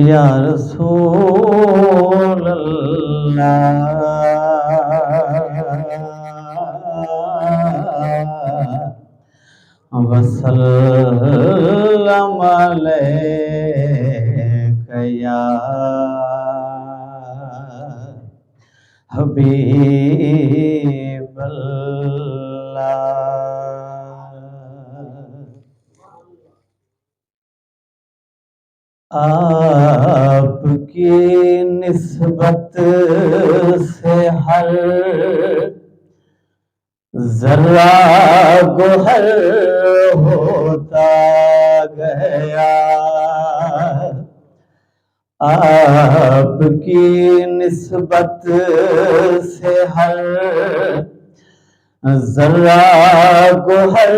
یا رسول اللہ وسلم علیک یا حبیب اللہ۔ آپ کی نسبت سے ہر ذرہ گوہر ہوتا گیا، آپ کی نسبت سے ہر ذرہ گوہر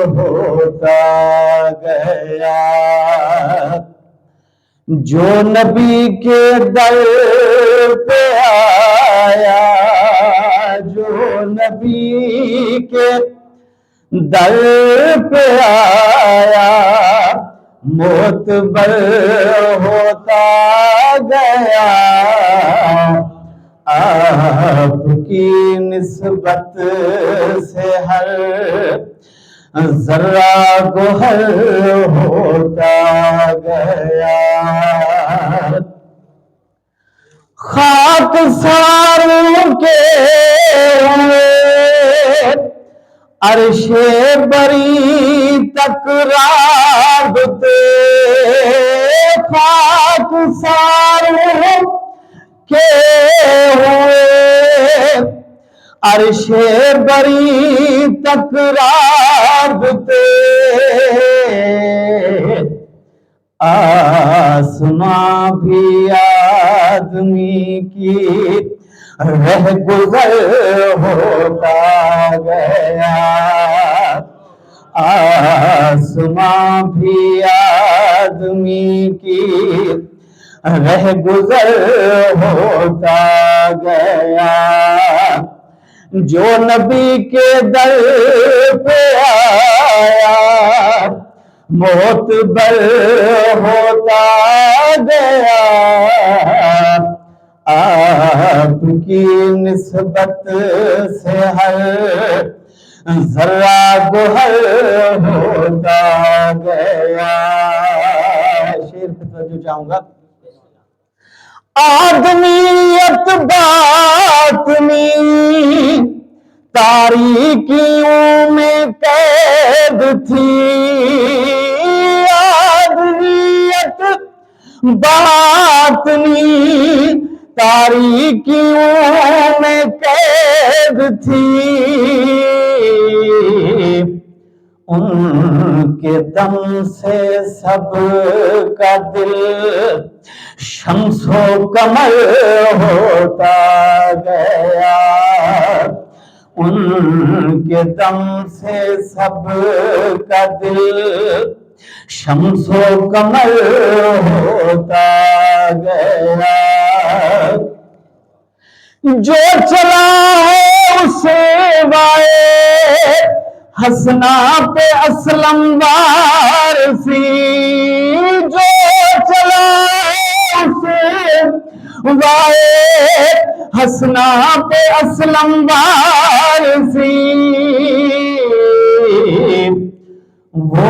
ہوتا گیا۔ جو نبی کے در پہ آیا، جو نبی کے در پہ آیا، معتبر ہوتا گیا۔ آپ کی نسبت سے ہر ذرہ گوہر ہوتا گیا۔ خاک ساروں کے ہوئے عرش بری تک رابطے، خاک ساروں کے ہوئے عرش بری تک رابطے، آسماں بھی آدمی کی رہ گزر ہوتا گیا، آسماں بھی آدمی کی رہ گزر ہوتا گیا۔ جو نبی کے در پہ آیا، معتبر ہوتا گیا۔ آپ کی نسبت سے ہر ذرہ گوہر ہوتا گیا۔ شعر پہ توجہ چاہوں گا۔ آدمیت باطنی تاریکیوں میں قید تھی، آدمیت باطنی تاریکیوں میں قید تھی، ان کے دم سے سب کا دل شمس و قمر ہوتا گیا، ان کے دم سے سب کا دل شمس و قمر ہوتا گیا۔ جو چلا ہے اسے وائے حسنا پہ اسلم وارسی، جو چلا ہے اسے وائے حسنا پہ اسلم وارسی، وہ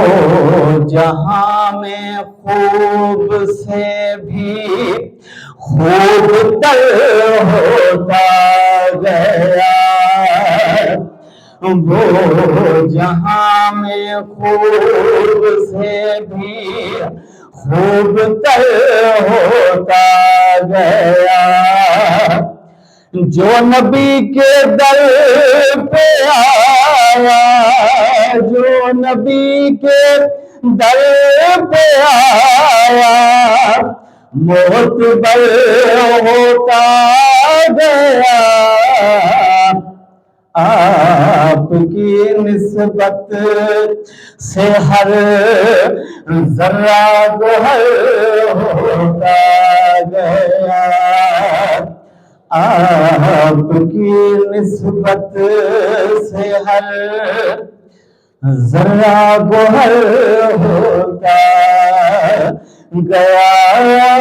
جہاں میں خوب سے بھی خوب تر ہوتا گیا، وہ جہاں میں خوب سے بھی خوب تر ہوتا گیا۔ جو نبی کے در پہ آیا، جو نبی کے در پہ آیا، معتبر ہوتا گیا۔ آپ کی نسبت سے ہر ذرہ گوہر ہوتا گیا، آپ کی نسبت سے ہر ذرہ گوہر ہوتا گیا۔